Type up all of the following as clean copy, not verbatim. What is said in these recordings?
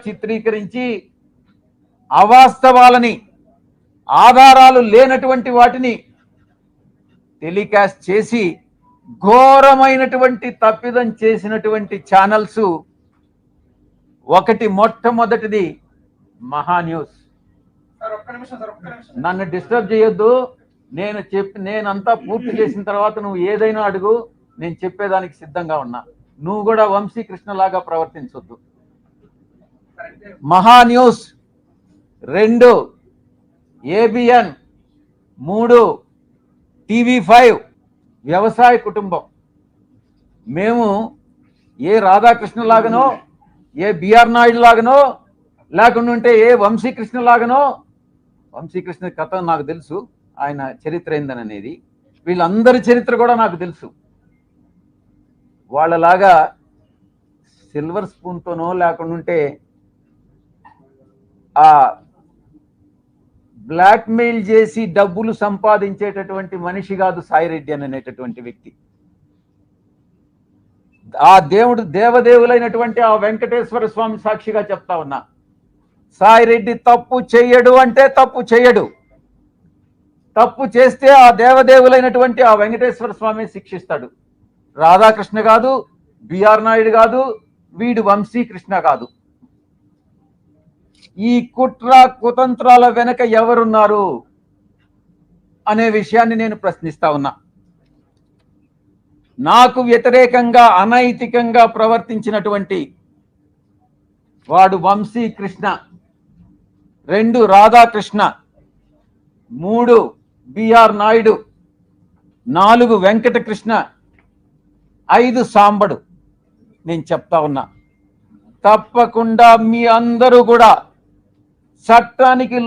చిత్రీకరించి అవాస్తవాలని ఆధారాలు లేనటువంటి వాటిని టెలికాస్ట్ చేసి ఘోరమైనటువంటి తప్పిదం చేసినటువంటి ఛానల్స్ మొట్టమొదటిది మహా న్యూస్. నన్ను డిస్టర్బ్ చేయొద్దు. నేనంతా పూర్తి చేసిన తర్వాత నువ్వు ఏదైనా అడుగు, నేను చెప్పేదానికి సిద్ధంగా ఉన్నా. నువ్వు కూడా వంశీకృష్ణలాగా ప్రవర్తించొద్దు. మహా న్యూస్ 2, ABN 3, TV5 వ్యవసాయ కుటుంబం. మేము ఏ రాధాకృష్ణ లాగనో, ఏ బిఆర్ నాయుడు లాగనో, లేకుంటే ఏ వంశీకృష్ణ లాగనో, వంశీకృష్ణ కథ నాకు తెలుసు, ఆయన చరిత్ర ఏందనేది, వీళ్ళందరి చరిత్ర కూడా నాకు తెలుసు. వాళ్ళలాగా సిల్వర్ స్పూన్తోనో లేకుంటే ఆ బ్లాక్మెయిల్ చేసి డబ్బులు సంపాదించేటటువంటి మనిషి కాదు సాయిరెడ్డి అనేటటువంటి వ్యక్తి. ఆ దేవదేవులైనటువంటి ఆ వెంకటేశ్వర స్వామి సాక్షిగా చెప్తా ఉన్నా, సాయిరెడ్డి తప్పు చెయ్యడు అంటే తప్పు చెయ్యడు. తప్పు చేస్తే ఆ దేవదేవులైనటువంటి ఆ వెంకటేశ్వర స్వామి శిక్షిస్తాడు. రాధాకృష్ణ కాదు, బిఆర్ నాయుడు కాదు, వీడు వంశీకృష్ణ కాదు. ఈ కుట్ర కుతంత్రాల వెనక ఎవరున్నారు అనే విషయాన్ని నేను ప్రశ్నిస్తా ఉన్నా. నాకు వ్యతిరేకంగా అనైతికంగా ప్రవర్తించినటువంటి వాడు వంశీకృష్ణ, 2 రాధాకృష్ణ, 3 బిఆర్ నాయుడు, 4 వెంకటకృష్ణ, 5 సాంబడు. నేను చెప్తా ఉన్నా, తప్పకుండా మీ అందరూ కూడా చట్టానికి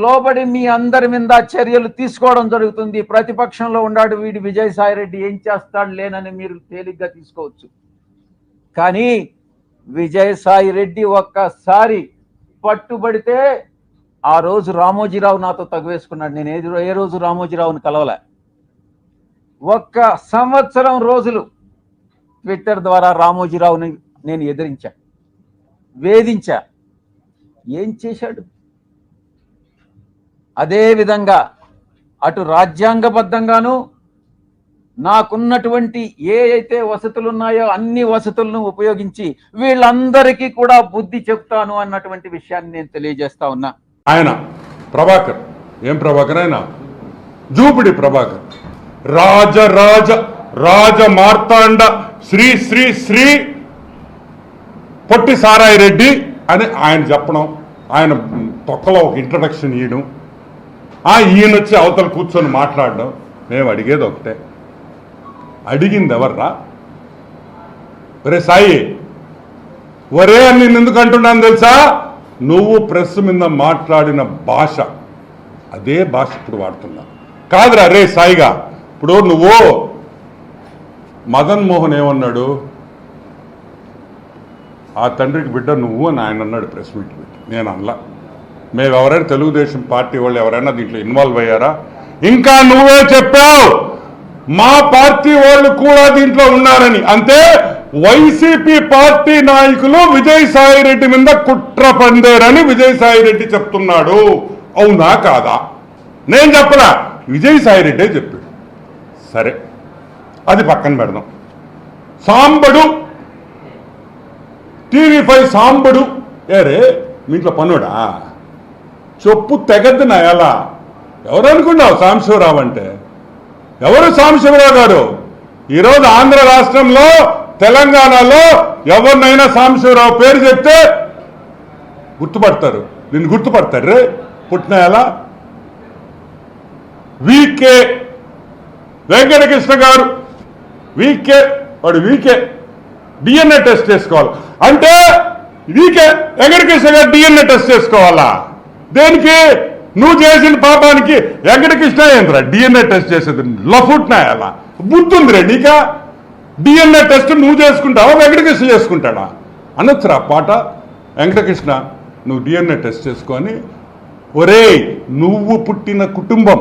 లోబడి మీ అందరి మీద చర్యలు తీసుకోవడం జరుగుతుంది. ప్రతిపక్షంలో ఉన్నాడు వీడు విజయసాయిరెడ్డి, ఏం చేస్తాడు లేనని మీరు తేలిగ్గా తీసుకోవచ్చు. కానీ విజయసాయిరెడ్డి ఒక్కసారి పట్టుబడితే ఆ రోజు రామోజీరావు నాతో తగువేసుకున్నాడు. నేను ఏ రోజు రామోజీరావుని కలవలే. 1 సంవత్సరం రోజులు ట్విట్టర్ ద్వారా రామోజీరావుని నేను ఎదిరించా, వేధించా. ఏం చేశాడు? అదేవిధంగా అటు రాజ్యాంగబద్ధంగాను నాకున్నటువంటి ఏ అయితే వసతులు ఉన్నాయో అన్ని వసతులను ఉపయోగించి వీళ్ళందరికీ కూడా బుద్ధి చెప్తాను అన్నటువంటి విషయాన్ని నేను తెలియజేస్తా ఉన్నా. ఆయన ప్రభాకర్, ఏం ప్రభాకర్, ఆయన జూపిడి ప్రభాకర్, రాజ మార్తాండ శ్రీ శ్రీ శ్రీ పొట్టి సారాయి రెడ్డి అని ఆయన చెప్పడం, ఆయన తొక్కలో ఒక ఇంట్రడక్షన్ ఇవ్వడం, ఈయన వచ్చి అవతల కూర్చొని మాట్లాడడం. మేము అడిగేది ఒకటే, అడిగింది ఎవర్రా? ఒరే సాయి, ఒరే అని నేను ఎందుకు అంటున్నాను తెలుసా? నువ్వు ప్రెస్ మీద మాట్లాడిన భాష, అదే భాష ఇప్పుడు వాడుతున్నా. కాదురా రే సాయిగా, ఇప్పుడు నువ్వు మదన్ మోహన్ ఏమన్నాడు? ఆ తండ్రికి బిడ్డ నువ్వు అని ఆయన అన్నాడు ప్రెస్ మీట్ పెట్టి. నేను అనలా. మేము ఎవరైనా తెలుగుదేశం పార్టీ వాళ్ళు ఎవరైనా దీంట్లో ఇన్వాల్వ్ అయ్యారా? ఇంకా నువ్వే చెప్పావు మా పార్టీ వాళ్ళు కూడా దీంట్లో ఉన్నారని. అంటే వైసీపీ పార్టీ నాయకులు విజయసాయిరెడ్డి మీద కుట్ర పందేరని విజయసాయిరెడ్డి చెప్తున్నాడు. అవునా కాదా? నేను చెప్పలా, విజయసాయిరెడ్డే చెప్పాడు. సరే, అది పక్కన పెడదాం. సాంబడు, TV5 సాంబడు, ఏరే మీ ఇంట్లో పనుడా? చెప్పు తెగద్దు నా ఎలా. ఎవరు అనుకున్నావు సాంబశివరావు అంటే? ఎవరు సాంబశివరావు గారు? ఈరోజు ఆంధ్ర రాష్ట్రంలో, తెలంగాణలో ఎవరినైనా సాంబశివరావు పేరు చెప్తే గుర్తుపడతారు. దీన్ని గుర్తుపడతారు రే పుట్టిన ఎలా. వీకే వెంకటకృష్ణ గారు, వాడు వీకే DNA టెస్ట్ చేసుకోవాలి అంటే వీకే వెంకటకృష్ణ గారు DNA టెస్ట్ చేసుకోవాలా? దేనికి? నువ్వు చేసిన పాపానికి వెంకటకృష్ణ ఏంద్రా DNA టెస్ట్ చేసేది? లఫుట్నాయాలా? బుద్ధి ఉందిరే నీకా? DNA టెస్ట్ నువ్వు చేసుకుంటావా, వెంకటకృష్ణ చేసుకుంటాడా? అనొచ్చురా పాట. వెంకటకృష్ణ నువ్వు DNA టెస్ట్ చేసుకొని, ఒరే నువ్వు పుట్టిన కుటుంబం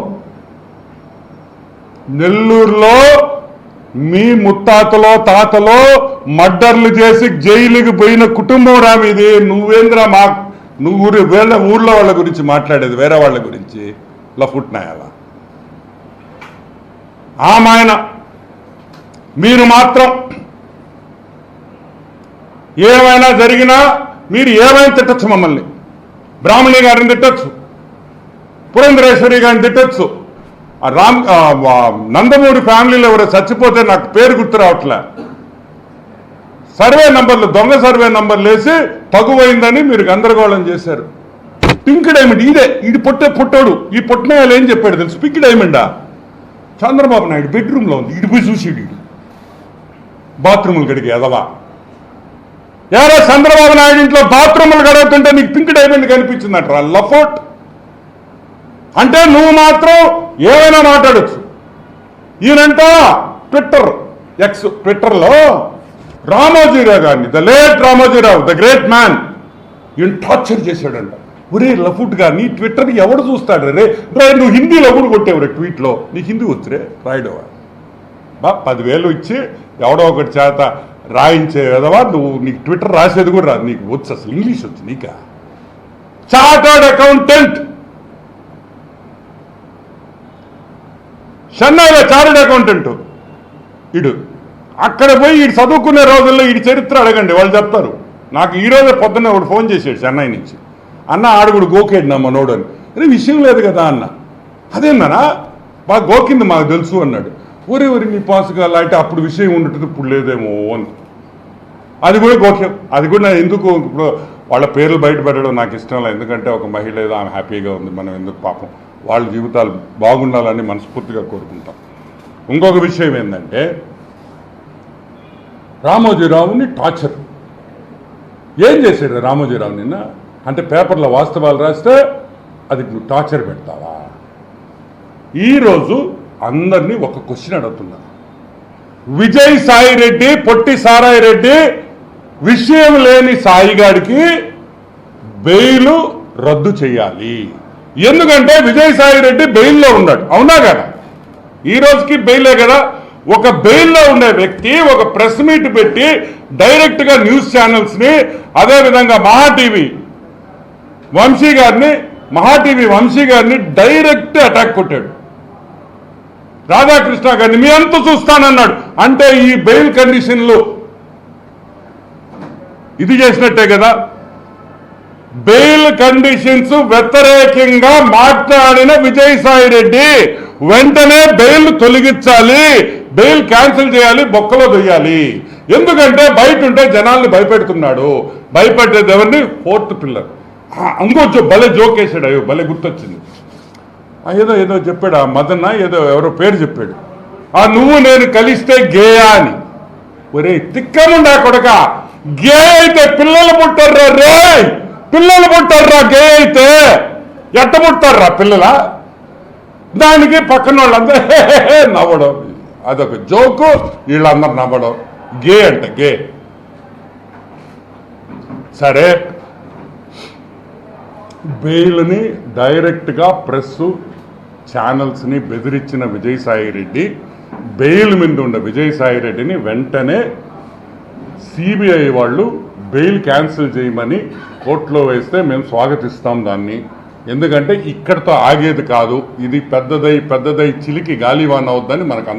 నెల్లూరులో మీ ముత్తాతలో తాతలో మర్డర్లు చేసి జైలుకి పోయిన కుటుంబం రా మీది. నువ్వేంద్రా నువ్వు వేరే ఊర్లో వాళ్ళ గురించి మాట్లాడేది, వేరే వాళ్ళ గురించి లఫుట్నాయాల ఆమాయన. మీరు మాత్రం ఏమైనా జరిగినా మీరు ఏమైనా తిట్టచ్చు, మమ్మల్ని బ్రాహ్మణి గారిని తిట్టచ్చు, పురంధరేశ్వరి గారిని తిట్టచ్చు. నందమూరి ఫ్యామిలీలో ఎవరో చచ్చిపోతే నాకు పేరు గుర్తు రావట్లే, సర్వే నంబర్లు దొంగ సర్వే నంబర్లు వేసి తగువైందని మీరు గందరగోళం చేశారు. పింక్ డైమండ్ ఇది పుట్టాడు. ఈ పుట్టినయాలు ఏం చెప్పాడు తెలుసు? పింక్ డైమండా చంద్రబాబు నాయుడు బెడ్రూమ్లో ఉంది. ఇటు పోయి చూసి బాత్రూములు గడిగి ఎదవా. ఎవరో చంద్రబాబు నాయుడు ఇంట్లో బాత్రూములు గడుగుతుంటే నీకు పింక్ డైమండ్ కనిపించిందట్రా లఫోట్. అంటే నువ్వు మాత్రం ఏమైనా మాట్లాడచ్చు. ఈయనంట ట్విట్టర్లో రామోజీరావు గారిని, the late Ramoji Rao, the great man, ఈయన టార్చర్ చేశాడంట. ఒరే లఫుట్ గారిని ట్విట్టర్ ఎవడు చూస్తాడు రే? నువ్వు హిందీలో కూడా కొట్టేవరే ట్వీట్లో, నీకు హిందీ వచ్చురే రాయడవా? 10,000 ఇచ్చి ఎవడో ఒకటి చేత రాయించే విధవా నువ్వు. నీకు ట్విట్టర్ రాసేది కూడా రాదు, నీకు వచ్చు అసలు ఇంగ్లీష్ వచ్చు నీకా? చార్టర్డ్ అకౌంటెంట్, చెన్నైలో చార్టర్డ్ అకౌంటెంట్ ఇడు. అక్కడ పోయి ఈడు చదువుకునే రోజుల్లో ఈడి చరిత్ర అడగండి, వాళ్ళు చెప్తారు. నాకు ఈరోజే పొద్దున్నే ఒకటి ఫోన్ చేసాడు చెన్నై నుంచి. అన్న ఆడుగుడు గోకేడు నా మనోడు అని. అరే విషయం లేదు కదా అన్న. అదేందనా బాగా గోకింది మాకు తెలుసు అన్నాడు. ఊరి నీ పాసుగా అంటే అప్పుడు విషయం ఉండటం ఇప్పుడు లేదేమో అని. అది కూడా గోక్యం. అది కూడా నేను ఎందుకు ఇప్పుడు వాళ్ళ పేర్లు బయట పెట్టడం నాకు ఇష్టం లేదు. ఎందుకంటే ఒక మహిళ ఏదో ఆమె హ్యాపీగా ఉంది, మనం ఎందుకు పాపం వాళ్ళ జీవితాలు బాగుండాలని మనస్ఫూర్తిగా కోరుకుంటాం. ఇంకొక విషయం ఏంటంటే రామోజీరావుని టార్చర్ ఏం చేశాడు రామోజీరావు నిన్న? అంటే పేపర్లో వాస్తవాలు రాస్తే అది నువ్వు టార్చర్ పెడతావా? ఈరోజు అందరినీ ఒక క్వశ్చన్ అడుగుతున్నారు. విజయ్ సాయి రెడ్డి, పొట్టి సారాయి రెడ్డి విషయం లేని సాయిగాడికి బెయిల్ రద్దు చేయాలి. ఎందుకంటే విజయ్ సాయి రెడ్డి బెయిల్లో ఉన్నాడు, అవునా కదా? ఈ రోజుకి బెయిలే కదా. ఒక బెయిల్లో ఉండే వ్యక్తి ఒక ప్రెస్ మీట్ పెట్టి డైరెక్ట్గా న్యూస్ ఛానల్స్ని, అదేవిధంగా మహాటీవీ వంశీ గారిని డైరెక్ట్ అటాక్ కొట్టాడు. రాధాకృష్ణ గారిని మీ అంతా చూస్తానన్నాడు. అంటే ఈ బెయిల్ కండిషన్లు ఇది చేసినట్టే కదా. బెయిల్ కండిషన్స్ వ్యతిరేకంగా మాట్లాడిన విజయసాయి రెడ్డి వెంటనే బెయిల్ తొలగించాలి, బెయిల్ క్యాన్సిల్ చేయాలి, బొక్కలో దొయ్యాలి. ఎందుకంటే బయట ఉంటే జనాల్ని భయపెడుతున్నాడు. భయపెట్టేది ఎవరిని? 4th pillar. ఇంకొంచెం భలే జోక్ వేసాడు. అయ్యో భలే గుర్తొచ్చింది. ఏదో చెప్పాడు ఆ మదన్న, ఎవరో పేరు చెప్పాడు. నువ్వు నేను కలిస్తే గేయా అని. ఒరే తిక్కముండా కొడక, గే అయితే పిల్లలు పుట్టారా రే? పిల్లలు పుట్టారా గే అయితే? ఎట్ట పుట్టారా పిల్లల? దానికి పక్కన వాళ్ళందరూ నవ్వడం, అదొక జోకు, వీళ్ళందరూ నవ్వడం. గే అంటే గే. సరే, బెయిల్ని డైరెక్ట్గా ప్రెస్ ఛానల్స్ని బెదిరించిన విజయసాయి రెడ్డి, బెయిల్ మీద ఉన్న విజయసాయి రెడ్డిని వెంటనే సిబిఐ వాళ్ళు బెయిల్ క్యాన్సిల్ చేయమని కోర్టులో వేస్తే మేము స్వాగతిస్తాం దాన్ని. ఎందుకంటే ఇక్కడితో ఆగేది కాదు, ఇది పెద్దదై చిలికి గాలివాన్ అవుద్దని మనకు